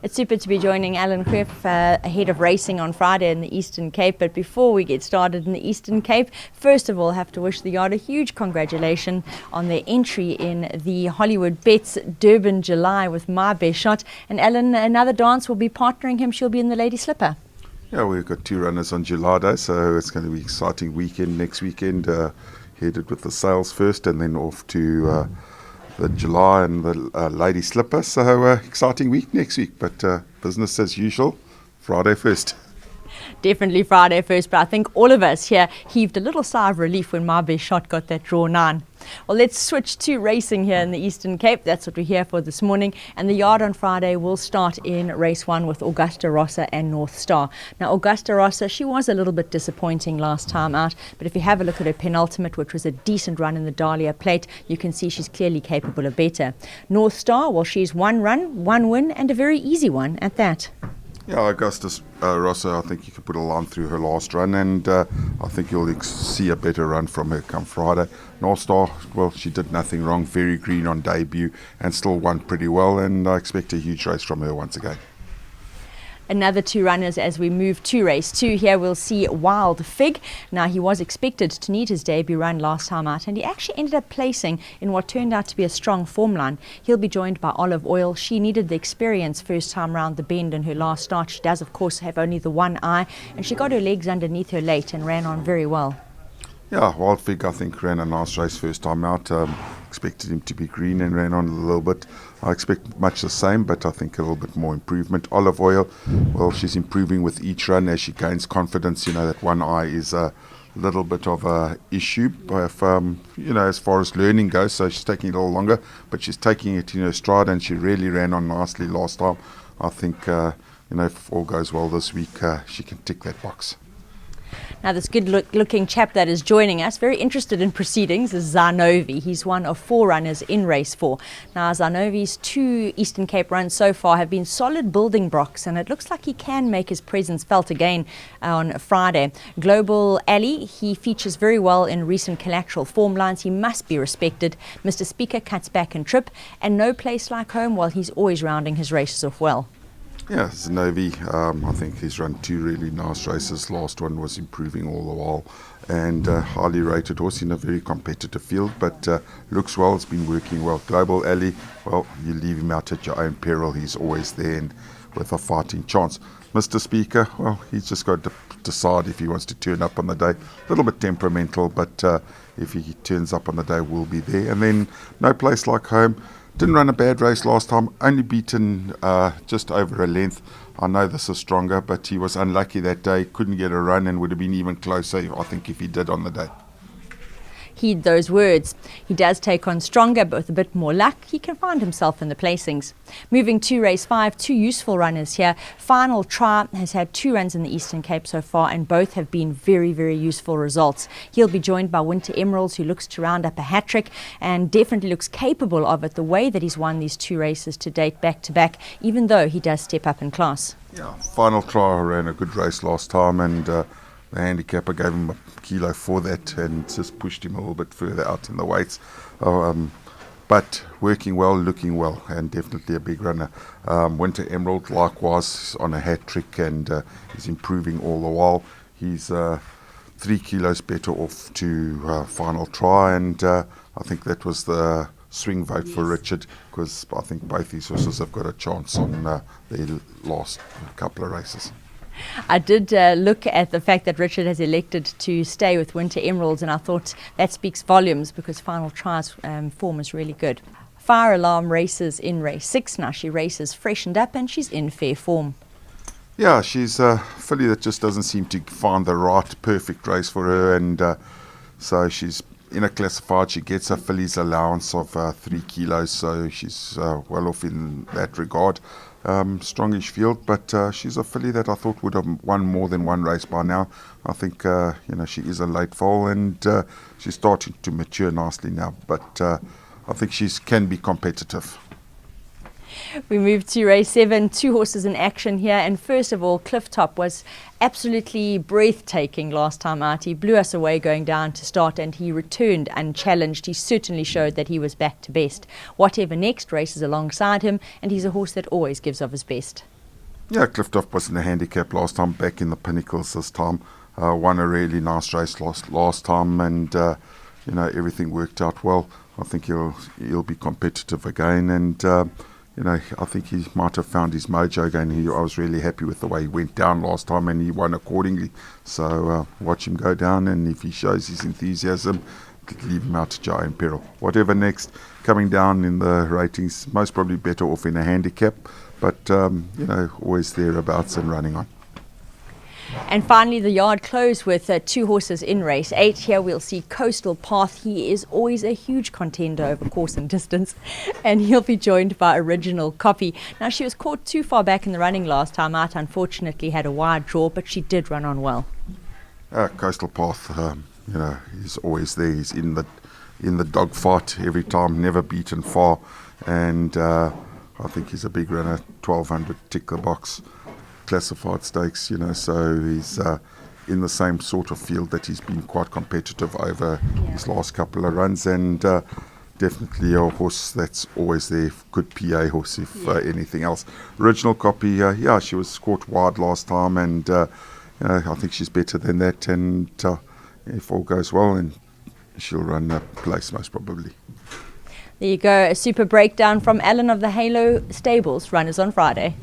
It's super to be joining Alan GREEFF ahead of racing on Friday in the Eastern Cape. But before we get started in the Eastern Cape, first of all, I have to wish the yard a huge congratulations on their entry in the Hollywood Bets Durban July with My Best Shot. And Alan, another dance will be partnering him. She'll be in the Lady Slipper. Yeah, we've got two runners on July Day, so it's going to be an exciting weekend next weekend. Headed with the sales first and then off to the July and the Lady Slipper. So exciting week next week, but business as usual, Friday first. Definitely Friday first, but I think all of us here heaved a little sigh of relief when My Best Shot got that draw 9. Well, let's switch to racing here in the Eastern Cape. That's what we're here for this morning. And the yard on Friday will start in race 1 with Augusta Rossa and North Star. Now, Augusta Rossa, she was a little bit disappointing last time out, but if you have a look at her penultimate, which was a decent run in the Dahlia Plate, you can see she's clearly capable of better. North Star, well, she's one run, one win, and a very easy one at that. Yeah, Augusta Rossa, I think you could put a line through her last run, and I think you'll see a better run from her come Friday. North Star, well, she did nothing wrong, very green on debut, and still won pretty well, and I expect a huge race from her once again. Another two runners as we move to race 2. Here we'll see Wild Fig. Now, he was expected to need his debut run last time out, and he actually ended up placing in what turned out to be a strong form line. He'll be joined by Olive Oil. She needed the experience first time round the bend in her last start. She does, of course, have only the one eye, and she got her legs underneath her late and ran on very well. Yeah, Wild Fig, I think, ran a nice race first time out. Expected him to be green and ran on a little bit. I expect much the same, but I think a little bit more improvement. Olive Oil, well, she's improving with each run as she gains confidence. You know, that one eye is a little bit of a issue, but as far as learning goes, so she's taking it a little longer, but she's taking it in her stride, and she really ran on nicely last time. I think, if all goes well this week, she can tick that box. Now, this good-looking chap that is joining us, very interested in proceedings, is Zanovi. He's one of 4 runners in race 4. Now, Zanovi's 2 Eastern Cape runs so far have been solid building blocks, and it looks like he can make his presence felt again on Friday. Global Ali, he features very well in recent collateral form lines. He must be respected. Mr. Speaker cuts back and trip, and no place like home, while he's always rounding his races off well. Yeah, Zanovi, I think he's run 2 really nice races. Last one was improving all the while, and highly rated horse in a very competitive field, but looks well, it's been working well. Global Ali, well, you leave him out at your own peril. He's always there and with a fighting chance. Mr. Speaker, well, he's just got to decide if he wants to turn up on the day. A little bit temperamental, but if he turns up on the day, we'll be there. And then no place like home. Didn't run a bad race last time, only beaten just over a length. I know this is stronger, but he was unlucky that day, couldn't get a run, and would have been even closer, I think, if he did on the day. Heed those words. He does take on stronger, but with a bit more luck, he can find himself in the placings. Moving to race 5, 2 useful runners here. Final Try has had 2 runs in the Eastern Cape so far, and both have been very, very useful results. He'll be joined by Winter Emeralds, who looks to round up a hat-trick and definitely looks capable of it, the way that he's won these 2 races to date back-to-back, even though he does step up in class. Yeah, Final Try ran a good race last time, and the handicapper gave him a kilo for that and just pushed him a little bit further out in the weights. But working well, looking well, and definitely a big runner. Winter Emerald, likewise, on a hat trick, and is improving all the while. He's 3 kilos better off to Final Try, and I think that was the swing vote for Richard, because I think both these horses have got a chance on their last couple of races. I did look at the fact that Richard has elected to stay with Winter Emeralds, and I thought that speaks volumes, because Final Try's form is really good. Fire Alarm races in race 6 now. She races freshened up, and she's in fair form. Yeah, she's a filly that just doesn't seem to find the right perfect race for her, and so she's in a classified. She gets a filly's allowance of 3 kilos, so she's well off in that regard. Strongish field, but she's a filly that I thought would have won more than one race by now. I think she is a late foal, and she's starting to mature nicely now, but I think she can be competitive. We move to race 7, 2 horses in action here, and first of all, Clifftop was absolutely breathtaking last time out. He blew us away going down to start, and he returned unchallenged. He certainly showed that he was back to best. Whatever next races alongside him, and he's a horse that always gives of his best. Yeah, Cliftoff was in the handicap last time, back in the Pinnacles this time. Won a really nice race last time, and everything worked out well. I think he'll be competitive again, and I think he might have found his mojo again. I was really happy with the way he went down last time, and he won accordingly. So watch him go down, and if he shows his enthusiasm, leave him out to giant peril. Whatever next, coming down in the ratings, most probably better off in a handicap, but always thereabouts and running on. And finally, the yard closed with 2 horses in race 8. Here we'll see Coastal Path. He is always a huge contender over course and distance, and he'll be joined by Original Copy. Now, she was caught too far back in the running last time out, unfortunately had a wide draw, but she did run on well. Coastal Path, he's always there. He's in the dogfight every time, never beaten far, and I think he's a big runner. 1200 tick the box. Classified stakes, so he's in the same sort of field that he's been quite competitive over his last couple of runs, and definitely a horse that's always there, good PA horse if anything else. Original Copy, she was caught wide last time, and I think she's better than that, and if all goes well, and she'll run a place most probably. There you go, a super breakdown from Alan of the Halo Stables, runners on Friday.